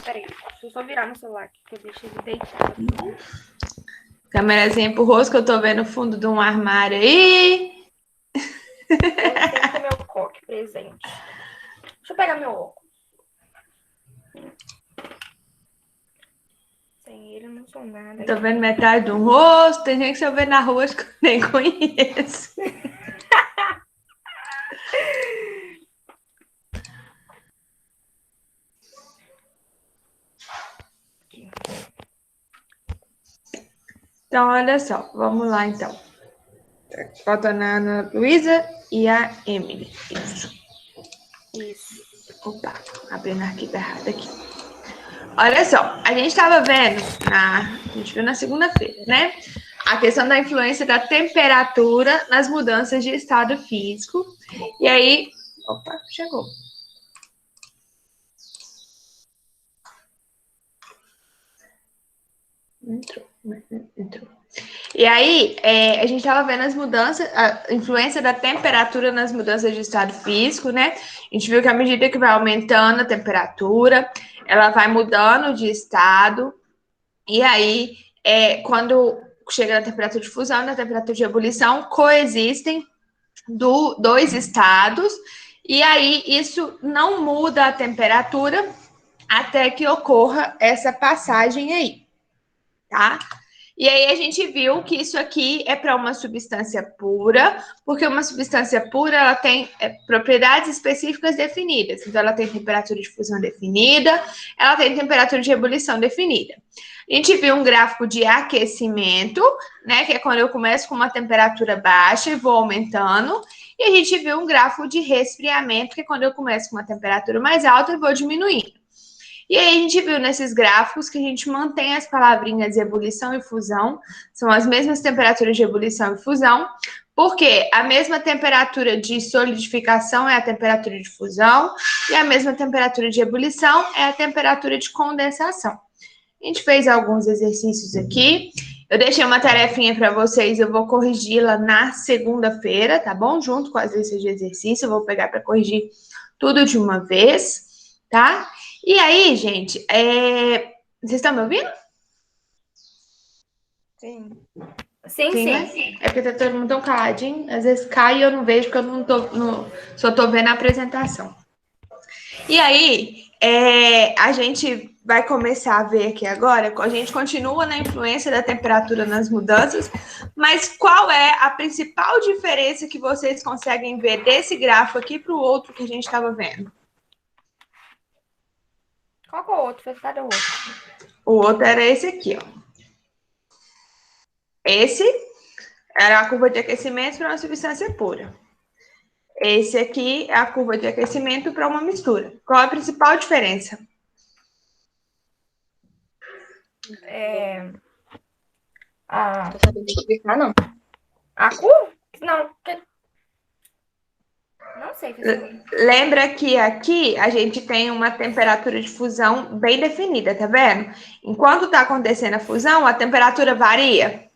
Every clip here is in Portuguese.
peraí. Deixa eu só virar no celular aqui, que eu deixei ele deitado. Câmerazinha pro rosto, que eu tô vendo o fundo de um armário aí. Tem que meu coque presente. Deixa eu pegar meu óculos. Sem ele eu não sou nada. Tô vendo metade do rosto. Tem gente que eu vejo na rua que eu nem conheço. Então, olha só. Vamos lá, então. Faltando a Ana Luísa e a Emily. Isso. Opa, abrindo o arquivo errado aqui. Olha só, a gente estava vendo, a gente viu na segunda-feira, né? A questão da influência da temperatura nas mudanças de estado físico. E aí, opa, chegou. Entrou. E aí, a gente estava vendo as mudanças, a influência da temperatura nas mudanças de estado físico, né? A gente viu que à medida que vai aumentando a temperatura, ela vai mudando de estado. E aí, quando chega na temperatura de fusão e na temperatura de ebulição, coexistem dois estados. E aí, isso não muda a temperatura até que ocorra essa passagem aí, tá? E aí a gente viu que isso aqui é para uma substância pura, porque uma substância pura ela tem propriedades específicas definidas. Então, ela tem temperatura de fusão definida, ela tem temperatura de ebulição definida. A gente viu um gráfico de aquecimento, né, que é quando eu começo com uma temperatura baixa e vou aumentando. E a gente viu um gráfico de resfriamento, que é quando eu começo com uma temperatura mais alta e vou diminuindo. E aí a gente viu nesses gráficos que a gente mantém as palavrinhas ebulição e fusão, são as mesmas temperaturas de ebulição e fusão, porque a mesma temperatura de solidificação é a temperatura de fusão e a mesma temperatura de ebulição é a temperatura de condensação. A gente fez alguns exercícios aqui. Eu deixei uma tarefinha para vocês, eu vou corrigi-la na segunda-feira, tá bom? Junto com as listas de exercício, eu vou pegar para corrigir tudo de uma vez, tá? E aí, gente, vocês estão me ouvindo? Sim. Sim, né? É porque tá todo mundo tão caladinho, às vezes cai e eu não vejo, porque eu só tô vendo a apresentação. E aí, a gente vai começar a ver aqui agora, a gente continua na influência da temperatura nas mudanças, mas qual é a principal diferença que vocês conseguem ver desse gráfico aqui para o outro que a gente estava vendo? Qual que é o outro? Foi cada outro. O outro era esse aqui, ó. Esse era a curva de aquecimento para uma substância pura. Esse aqui é a curva de aquecimento para uma mistura. Qual a principal diferença? Tô sabendo explicar, não. A curva? Não. Não sei. Lembra que aqui a gente tem uma temperatura de fusão bem definida, tá vendo? Enquanto está acontecendo a fusão, a temperatura varia?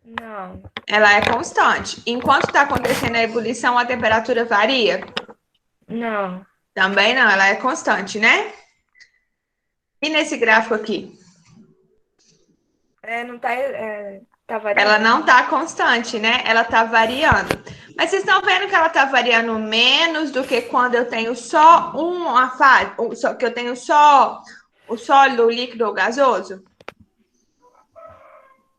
Não. Ela é constante. Enquanto está acontecendo a ebulição, a temperatura varia? Não. Também não, ela é constante, né? E nesse gráfico aqui? Não tá, tá variando. Ela não está constante, né? Ela está variando. Mas vocês estão vendo que ela está variando menos do que quando eu tenho só uma fase, que eu tenho só o sólido, o líquido ou gasoso?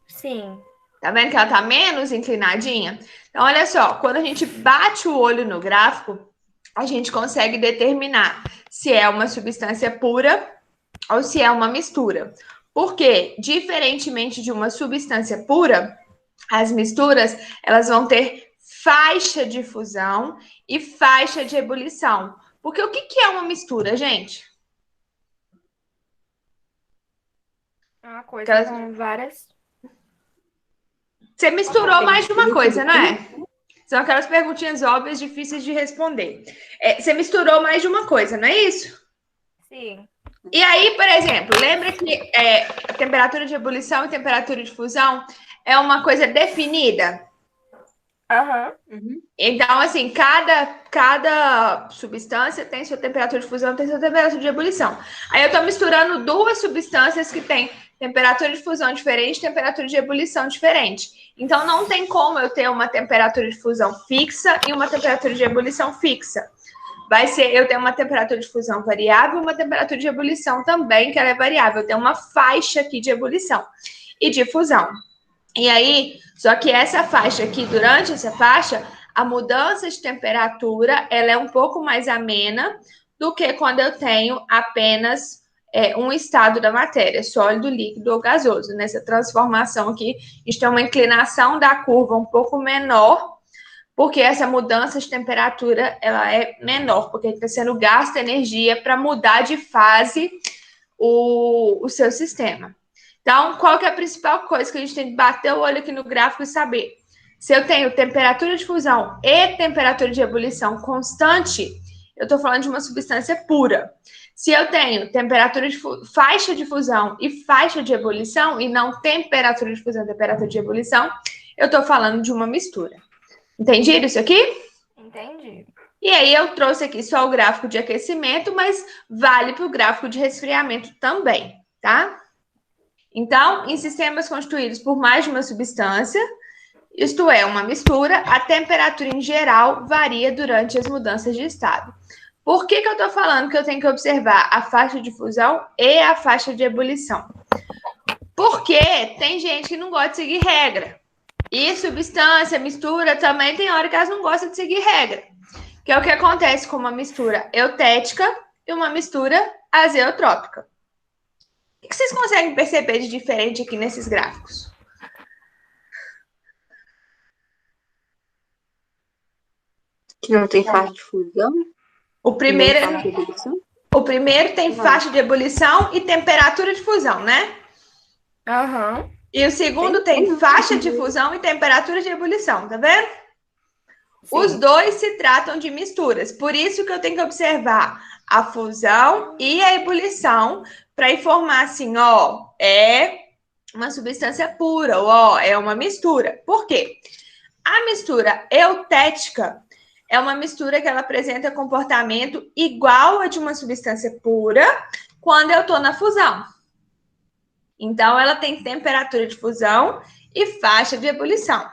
Sim. Tá vendo que ela tá menos inclinadinha? Então, olha só, quando a gente bate o olho no gráfico, a gente consegue determinar se é uma substância pura ou se é uma mistura. Porque, diferentemente de uma substância pura, as misturas, elas vão ter faixa de fusão e faixa de ebulição. Porque o que é uma mistura, gente? É uma coisa com várias... Você misturou mais de uma coisa, não é? São aquelas perguntinhas óbvias, difíceis de responder. Você misturou mais de uma coisa, não é isso? Sim. E aí, por exemplo, lembra que a temperatura de ebulição e temperatura de fusão é uma coisa definida? Aham. Então, assim, cada substância tem sua temperatura de fusão, tem sua temperatura de ebulição. Aí eu estou misturando duas substâncias que têm temperatura de fusão diferente, temperatura de ebulição diferente. Então, não tem como eu ter uma temperatura de fusão fixa e uma temperatura de ebulição fixa. Vai ser, eu tenho uma temperatura de fusão variável e uma temperatura de ebulição também, que ela é variável. Eu tenho uma faixa aqui de ebulição e de fusão. E aí, só que essa faixa aqui, durante essa faixa, a mudança de temperatura, ela é um pouco mais amena do que quando eu tenho apenas um estado da matéria, sólido, líquido ou gasoso. Nessa transformação aqui, a gente tem uma inclinação da curva um pouco menor, porque essa mudança de temperatura, ela é menor, porque está sendo gasta energia para mudar de fase o seu sistema. Então, qual que é a principal coisa que a gente tem que bater o olho aqui no gráfico e saber? Se eu tenho temperatura de fusão e temperatura de ebulição constante, eu estou falando de uma substância pura. Se eu tenho temperatura de faixa de fusão e faixa de ebulição, e não temperatura de fusão e temperatura de ebulição, eu estou falando de uma mistura. Entendido isso aqui? Entendi. E aí eu trouxe aqui só o gráfico de aquecimento, mas vale para o gráfico de resfriamento também, tá? Então, em sistemas constituídos por mais de uma substância, isto é, uma mistura, a temperatura em geral varia durante as mudanças de estado. Por que eu estou falando que eu tenho que observar a faixa de fusão e a faixa de ebulição? Porque tem gente que não gosta de seguir regra. E substância, mistura, também tem hora que elas não gostam de seguir regra. Que é o que acontece com uma mistura eutética e uma mistura azeotrópica. O que vocês conseguem perceber de diferente aqui nesses gráficos? Que não tem faixa de fusão. O primeiro tem Não. faixa de ebulição e temperatura de fusão, né? Aham. E o segundo tem faixa de fusão e temperatura de ebulição, tá vendo? Sim. Os dois se tratam de misturas. Por isso que eu tenho que observar a fusão e a ebulição para informar assim, ó, é uma substância pura, ou ó, é uma mistura. Por quê? A mistura eutética é uma mistura que ela apresenta comportamento igual a de uma substância pura quando eu estou na fusão. Então, ela tem temperatura de fusão e faixa de ebulição.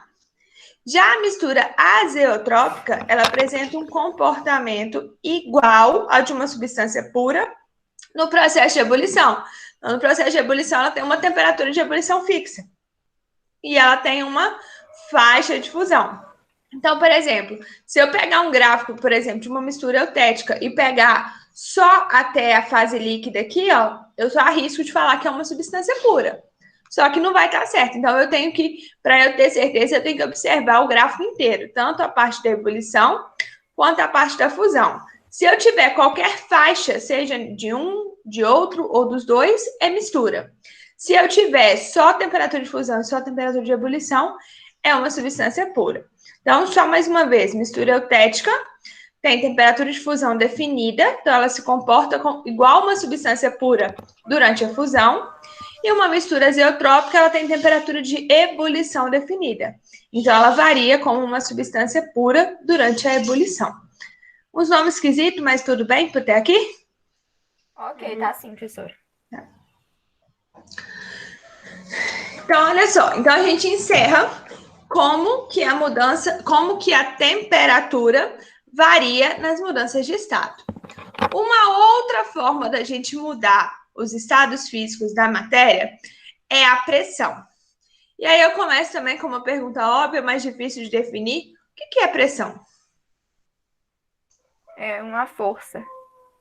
Já a mistura azeotrópica, ela apresenta um comportamento igual ao de uma substância pura no processo de ebulição. Então, no processo de ebulição, ela tem uma temperatura de ebulição fixa. E ela tem uma faixa de fusão. Então, por exemplo, se eu pegar um gráfico, por exemplo, de uma mistura eutética e pegar só até a fase líquida aqui, ó, eu só arrisco de falar que é uma substância pura. Só que não vai estar certo. Então, eu tenho que, para eu ter certeza, eu tenho que observar o gráfico inteiro, tanto a parte da ebulição quanto a parte da fusão. Se eu tiver qualquer faixa, seja de um, de outro ou dos dois, é mistura. Se eu tiver só temperatura de fusão e só temperatura de ebulição, é uma substância pura. Então, só mais uma vez, mistura eutética tem temperatura de fusão definida, então ela se comporta igual uma substância pura durante a fusão. E uma mistura azeotrópica, ela tem temperatura de ebulição definida. Então, ela varia como uma substância pura durante a ebulição. Uns nomes esquisitos, mas tudo bem até aqui? Ok, tá sim, professor. Então, olha só. Então, a gente encerra como que a mudança, como que a temperatura varia nas mudanças de estado. Uma outra forma da gente mudar os estados físicos da matéria é a pressão. E aí eu começo também com uma pergunta óbvia, mas difícil de definir. O que é pressão? É uma força.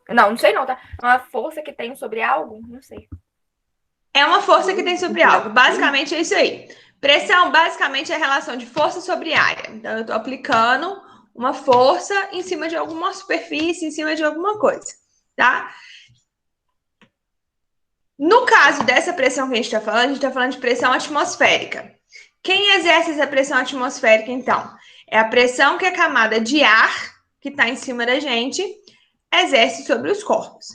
Não sei não, tá? Uma força que tem sobre algo? Não sei. É uma força que tem sobre algo. Basicamente é isso aí. Pressão, basicamente, é a relação de força sobre área. Então, eu estou aplicando uma força em cima de alguma superfície, em cima de alguma coisa, tá? No caso dessa pressão que a gente está falando de pressão atmosférica. Quem exerce essa pressão atmosférica, então? É a pressão que a camada de ar que está em cima da gente exerce sobre os corpos.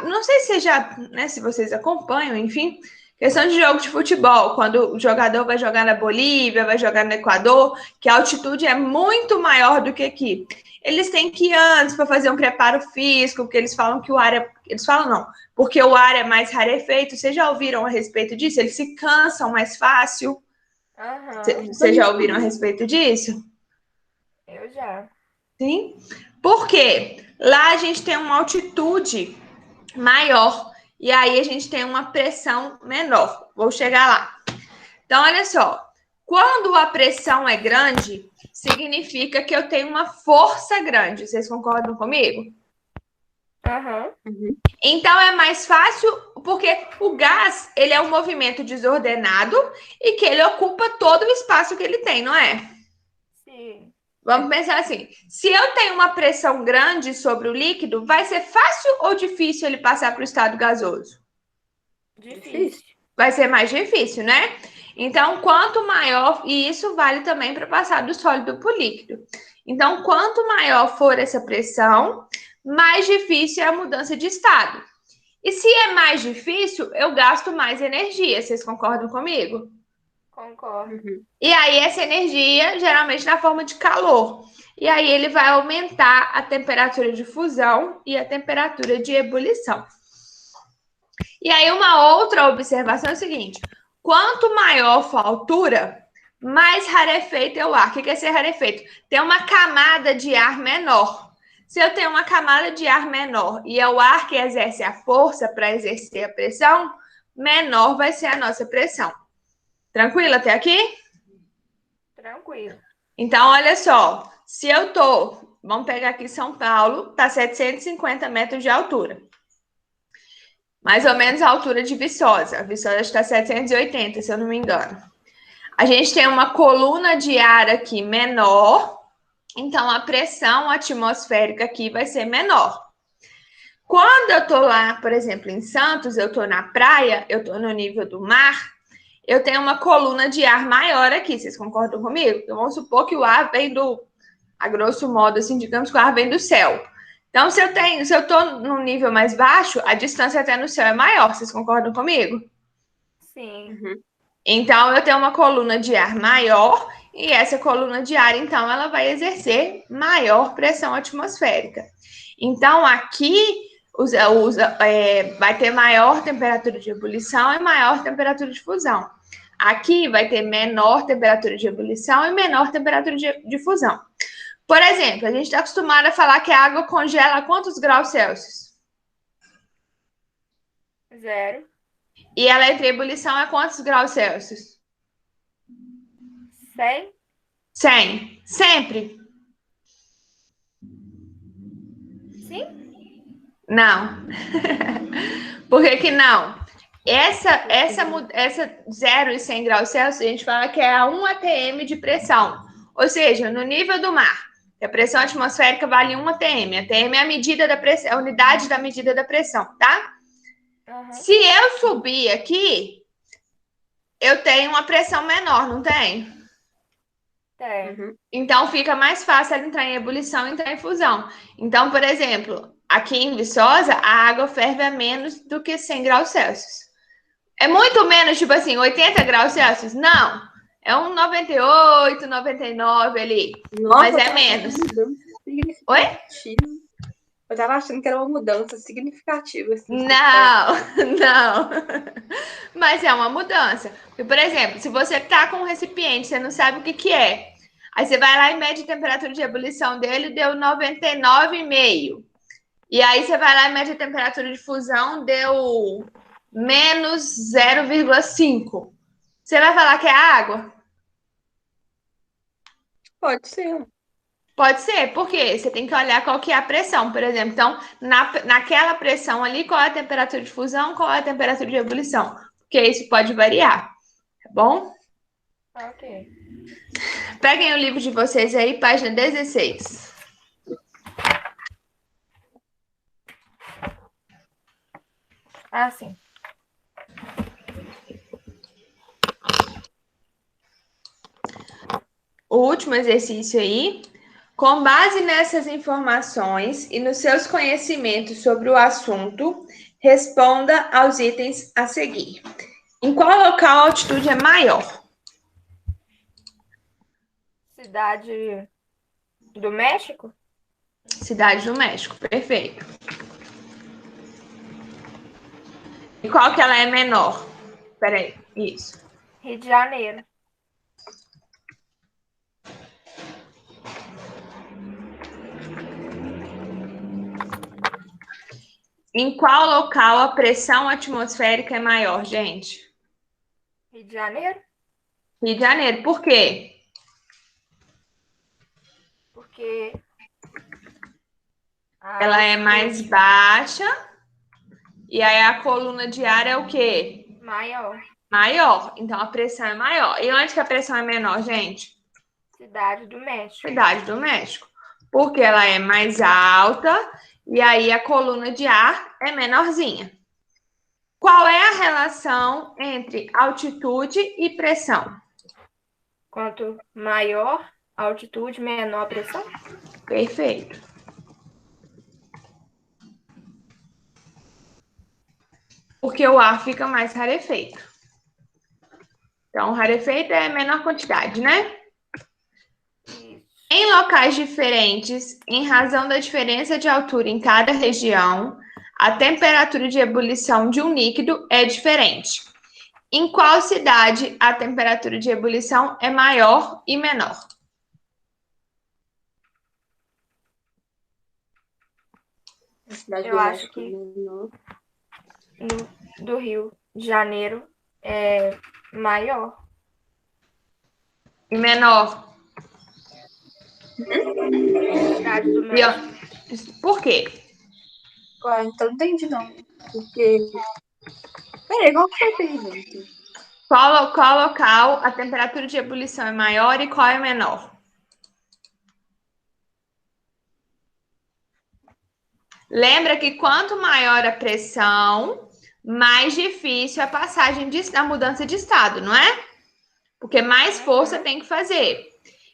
Não sei se já, né, se vocês acompanham, enfim, Questão de jogo de futebol, quando o jogador vai jogar na Bolívia, vai jogar no Equador, que a altitude é muito maior do que aqui. Eles têm que ir antes para fazer um preparo físico, porque eles falam que o ar é... Eles falam não, porque o ar é mais rarefeito. Vocês já ouviram a respeito disso? Eles se cansam mais fácil. Vocês já ouviram a respeito disso? Eu já. Sim. Por quê? Lá a gente tem uma altitude maior e aí a gente tem uma pressão menor. Vou chegar lá. Então, olha só. Quando a pressão é grande, significa que eu tenho uma força grande. Vocês concordam comigo? Então, é mais fácil porque o gás, ele é um movimento desordenado e que ele ocupa todo o espaço que ele tem, não é? Sim. Vamos pensar assim, se eu tenho uma pressão grande sobre o líquido, vai ser fácil ou difícil ele passar para o estado gasoso? Difícil. Vai ser mais difícil, né? Então, quanto maior, e isso vale também para passar do sólido para o líquido. Então, quanto maior for essa pressão, mais difícil é a mudança de estado. E se é mais difícil, eu gasto mais energia. Vocês concordam comigo? Concordo. E aí, essa energia, geralmente na forma de calor. E aí, ele vai aumentar a temperatura de fusão e a temperatura de ebulição. E aí, uma outra observação é o seguinte: quanto maior for a altura, mais rarefeito é o ar. O que é ser rarefeito? Tem uma camada de ar menor. Se eu tenho uma camada de ar menor e é o ar que exerce a força para exercer a pressão, menor vai ser a nossa pressão. Tranquilo até aqui? Tranquilo. Então, olha só. Se eu tô... Vamos pegar aqui São Paulo, tá 750 metros de altura. Mais ou menos a altura de Viçosa. A Viçosa está 780, se eu não me engano. A gente tem uma coluna de ar aqui menor, então a pressão atmosférica aqui vai ser menor. Quando eu tô lá, por exemplo, em Santos, eu tô na praia, eu tô no nível do mar, eu tenho uma coluna de ar maior aqui. Vocês concordam comigo? Então, vamos supor que o ar vem do... A grosso modo, assim, digamos que o ar vem do céu. Então, se eu tô num nível mais baixo, a distância até no céu é maior. Vocês concordam comigo? Sim. Então, eu tenho uma coluna de ar maior e essa coluna de ar, então, ela vai exercer maior pressão atmosférica. Então, aqui vai ter maior temperatura de ebulição e maior temperatura de fusão. Aqui vai ter menor temperatura de ebulição e menor temperatura de fusão. Por exemplo, a gente está acostumado a falar que a água congela a quantos graus Celsius? 0. E ela entra em ebulição a quantos graus Celsius? 100. 100. Sempre? Sim? Não. Por que que não? Essa 0 e 100 graus Celsius, a gente fala que é a 1 atm de pressão. Ou seja, no nível do mar, a pressão atmosférica vale 1 atm. ATM é a medida da pressão, a unidade da medida da pressão, tá? Se eu subir aqui, eu tenho uma pressão menor, não tem? Tem. Então, fica mais fácil ela entrar em ebulição e entrar em fusão. Então, por exemplo, aqui em Viçosa, a água ferve a menos do que 100 graus Celsius. É muito menos, tipo assim, 80 graus Celsius? Não. É um 98, 99 ali. Nossa, mas é menos. Oi? Eu tava achando que era uma mudança significativa. Assim, Não. Mas é uma mudança. Porque, por exemplo, se você tá com um recipiente, você não sabe o que que é. Aí você vai lá e mede a temperatura de ebulição dele, deu 99,5. E aí você vai lá e mede a temperatura de fusão, deu menos 0,5. Você vai falar que é água? Pode ser. Pode ser, porque você tem que olhar qual que é a pressão, por exemplo. Então, naquela pressão ali, qual é a temperatura de fusão, qual é a temperatura de ebulição? Porque isso pode variar, tá bom? Ok. Peguem o livro de vocês aí, página 16. Ah, sim. O último exercício aí. Com base nessas informações e nos seus conhecimentos sobre o assunto, responda aos itens a seguir. Em qual local a altitude é maior? Cidade do México? Cidade do México, perfeito. E qual que ela é menor? Peraí, isso. Rio de Janeiro. Em qual local a pressão atmosférica é maior, gente? Rio de Janeiro? Rio de Janeiro. Por quê? Porque Ela é mais baixa e aí a coluna de ar é o quê? maior. Maior. Então a pressão é maior. E onde que a pressão é menor, gente? Cidade do México. Cidade do México. Porque ela é mais alta e aí a coluna de ar é menorzinha. Qual é a relação entre altitude e pressão? Quanto maior a altitude, menor a pressão? Perfeito. Porque o ar fica mais rarefeito. Então, rarefeito é a menor quantidade, né? Isso. Em locais diferentes, em razão da diferença de altura em cada região, a temperatura de ebulição de um líquido é diferente. Em qual cidade a temperatura de ebulição é maior e menor? A cidade Eu do acho México que menor. do Rio de Janeiro é maior. E menor. Cidade do E, ó, México. por quê? Ué, então não entendi, não. Porque. Peraí, qual que foi a pergunta? Qual local a temperatura de ebulição é maior e qual é menor? Lembra que quanto maior a pressão, mais difícil a a mudança de estado, não é? Porque mais força tem que fazer.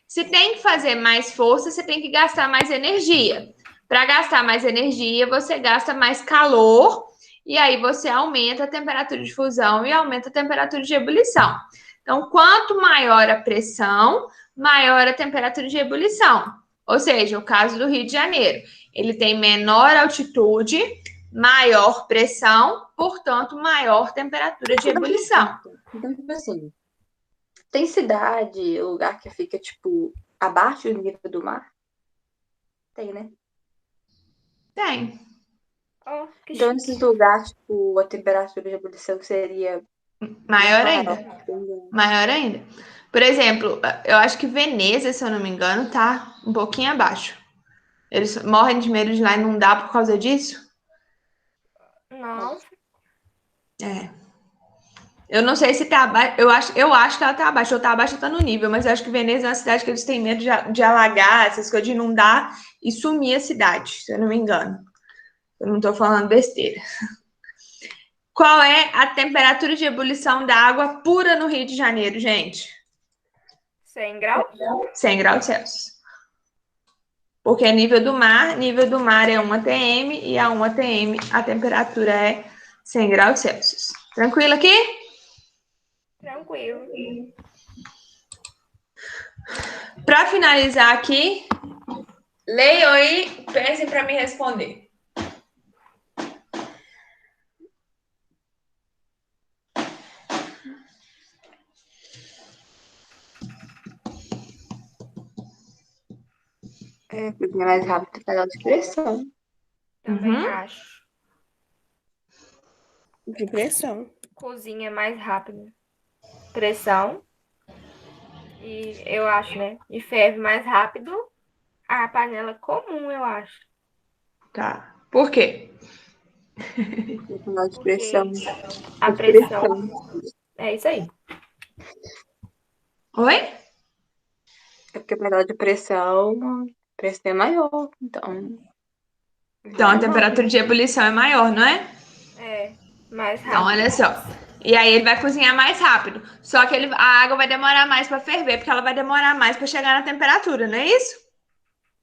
Se tem que fazer mais força, você tem que gastar mais energia. Para gastar mais energia, você gasta mais calor e aí você aumenta a temperatura de fusão e aumenta a temperatura de ebulição. Então, quanto maior a pressão, maior a temperatura de ebulição. Ou seja, o caso do Rio de Janeiro, ele tem menor altitude, maior pressão, portanto, maior temperatura de ebulição. Então, tipo assim, tem cidade, lugar que fica, tipo, abaixo do nível do mar? Tem, né? Tem. Oh, que Então, chique. nesses lugares, tipo, a temperatura de ebulição seria Maior maior. ainda. Maior ainda. Por exemplo, eu acho que Veneza, se eu não me engano, tá um pouquinho abaixo. Eles morrem de medo de lá inundar por causa disso? Não, É. Eu não sei se tá abaixo. Eu acho que ela tá abaixo. Ou tá abaixo ou tá no nível. Mas eu acho que Veneza é uma cidade que eles têm medo de alagar, essas coisas, de inundar e sumir a cidade, se eu não me engano. Eu não tô falando besteira. Qual é a temperatura de ebulição da água pura no Rio de Janeiro, gente? 100 graus? 100 graus Celsius. Porque é nível do mar é 1 atm e a 1 atm a temperatura é 100 graus Celsius. Tranquilo aqui? Tranquilo. Para finalizar aqui, leiam aí, pensem para me responder. É, porque é mais rápido que a de pressão. Também Uhum. acho. De pressão. Cozinha mais rápido. Pressão. E eu acho, né? E ferve mais rápido a panela comum, eu acho. Tá. Por quê? Porque a panela de Porque pressão. a De pressão é isso aí. Oi? É porque a panela de pressão, a pressão é maior. Então. Então a temperatura de ebulição é maior, não é? É, mais Então, rápido. olha só. E aí ele vai cozinhar mais rápido. Só que a água vai demorar mais para ferver, porque ela vai demorar mais para chegar na temperatura, não é isso?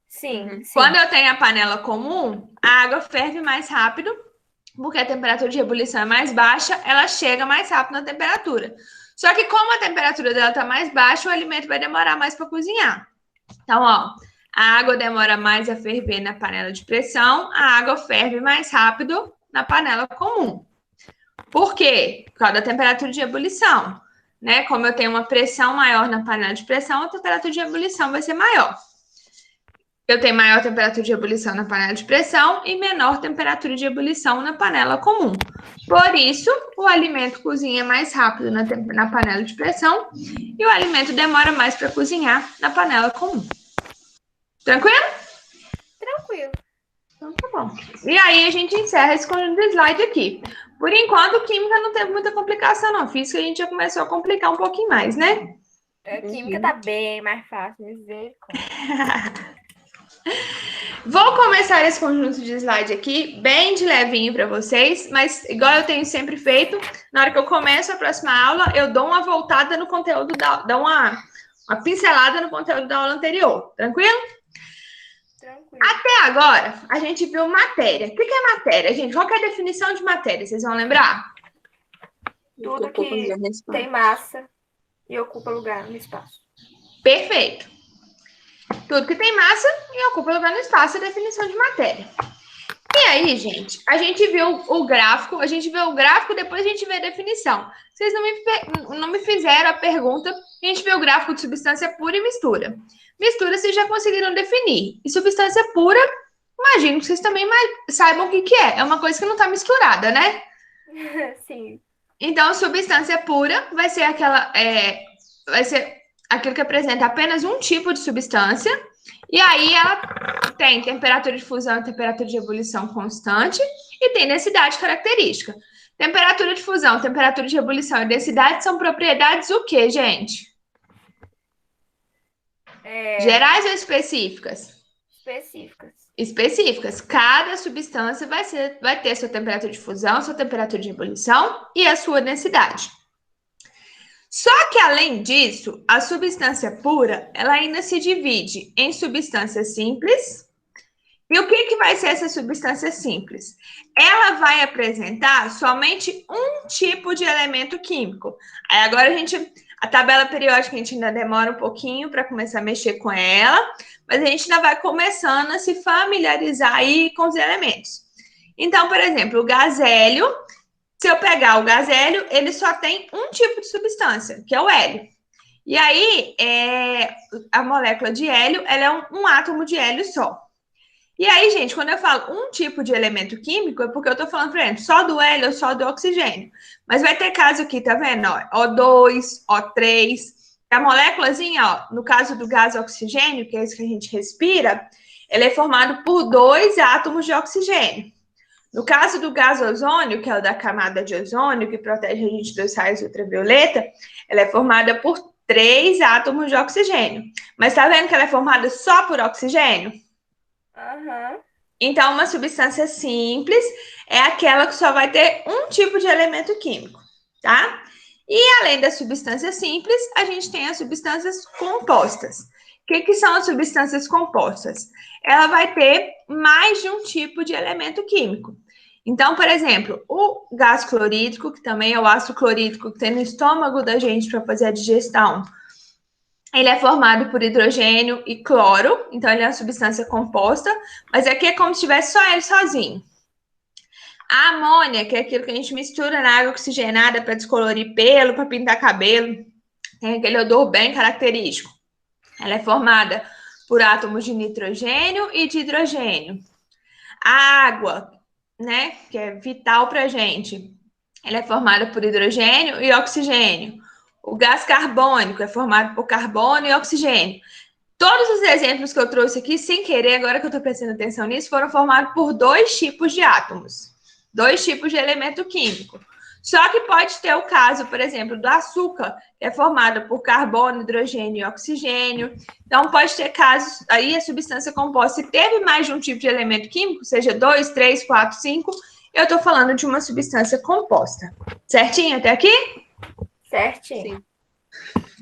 Sim, Uhum. sim. Quando eu tenho a panela comum, a água ferve mais rápido porque a temperatura de ebulição é mais baixa, ela chega mais rápido na temperatura. Só que como a temperatura dela está mais baixa, o alimento vai demorar mais para cozinhar. Então, ó, a água demora mais a ferver na panela de pressão, a água ferve mais rápido na panela comum. Por quê? Por causa da temperatura de ebulição, né? Como eu tenho uma pressão maior na panela de pressão, a temperatura de ebulição vai ser maior. Eu tenho maior temperatura de ebulição na panela de pressão e menor temperatura de ebulição na panela comum. Por isso, o alimento cozinha mais rápido na panela de pressão e o alimento demora mais para cozinhar na panela comum. Tranquilo? Tranquilo. Então tá bom. E aí a gente encerra esse conjunto de slide aqui. Por enquanto, química não teve muita complicação, não. Física a gente já começou a complicar um pouquinho mais, né? A química tá bem mais fácil, misericórdia. Vou começar esse conjunto de slide aqui, bem de levinho para vocês, mas igual eu tenho sempre feito, na hora que eu começo a próxima aula, eu dou uma voltada no conteúdo, dou uma pincelada no conteúdo da aula anterior. Tranquilo? Tranquilo. Até agora, a gente viu matéria. O que é matéria, gente? Qual que é a definição de matéria? Vocês vão lembrar? Tudo que tem massa e ocupa lugar no espaço. Perfeito. Tudo que tem massa e ocupa lugar no espaço é a definição de matéria. E aí, gente, a gente viu o gráfico, depois a gente vê a definição. Vocês não me fizeram a pergunta, a gente vê o gráfico de substância pura e mistura. Mistura vocês já conseguiram definir. E substância pura, imagino que vocês também saibam o que é. É uma coisa que não está misturada, né? Sim. Então, substância pura vai ser aquilo que apresenta apenas um tipo de substância, e aí ela tem temperatura de fusão e temperatura de ebulição constante, e tem densidade característica. Temperatura de fusão, temperatura de ebulição e densidade são propriedades o quê, gente? Gerais ou específicas? Específicas. Específicas. Cada substância vai ter sua temperatura de fusão, sua temperatura de ebulição e a sua densidade. Só que, além disso, a substância pura, ela ainda se divide em substância simples. E o que vai ser essa substância simples? Ela vai apresentar somente um tipo de elemento químico. Aí agora a tabela periódica a gente ainda demora um pouquinho para começar a mexer com ela, mas a gente ainda vai começando a se familiarizar aí com os elementos. Então, por exemplo, o gás hélio, se eu pegar o gás hélio, ele só tem um tipo de substância, que é o hélio. E aí, a molécula de hélio, ela é um átomo de hélio só. E aí, gente, quando eu falo um tipo de elemento químico, é porque eu tô falando, por exemplo, só do hélio ou só do oxigênio. Mas vai ter caso aqui, tá vendo? Ó, O2, O3. A moléculazinha, ó, no caso do gás oxigênio, que é esse que a gente respira, ele é formado por 2 átomos de oxigênio. No caso do gás ozônio, que é o da camada de ozônio, que protege a gente dos raios ultravioleta, ela é formada por 3 átomos de oxigênio. Mas tá vendo que ela é formada só por oxigênio? Uhum. Então, uma substância simples é aquela que só vai ter um tipo de elemento químico, tá? E além da substância simples, a gente tem as substâncias compostas. O que são as substâncias compostas? Ela vai ter mais de um tipo de elemento químico. Então, por exemplo, o gás clorídrico, que também é o ácido clorídrico que tem no estômago da gente para fazer a digestão, ele é formado por hidrogênio e cloro, então ele é uma substância composta, mas aqui é como se tivesse só ele sozinho. A amônia, que é aquilo que a gente mistura na água oxigenada para descolorir pelo, para pintar cabelo, tem aquele odor bem característico. Ela é formada por átomos de nitrogênio e de hidrogênio. A água, né, que é vital para a gente, ela é formada por hidrogênio e oxigênio. O gás carbônico é formado por carbono e oxigênio. Todos os exemplos que eu trouxe aqui, sem querer, agora que eu estou prestando atenção nisso, foram formados por 2 tipos de átomos. 2 tipos de elemento químico. Só que pode ter o caso, por exemplo, do açúcar, que é formado por carbono, hidrogênio e oxigênio. Então, pode ter casos, aí a substância composta, se teve mais de um tipo de elemento químico, seja 2, 3, 4, 5, eu estou falando de uma substância composta. Certinho até aqui? Certinho. Sim.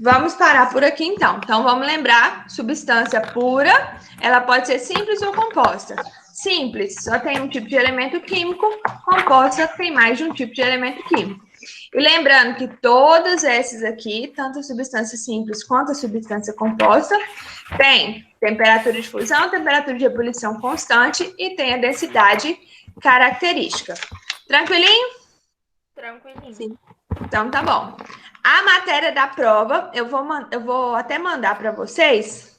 Vamos parar por aqui, então. Então, vamos lembrar, substância pura, ela pode ser simples ou composta. simples, só tem um tipo de elemento químico, composta tem mais de um tipo de elemento químico. E lembrando que todas essas aqui, tanto a substância simples quanto a substância composta, tem temperatura de fusão, temperatura de ebulição constante e tem a densidade característica. Tranquilinho? Tranquilinho. Sim. Então tá bom. A matéria da prova, eu vou até mandar para vocês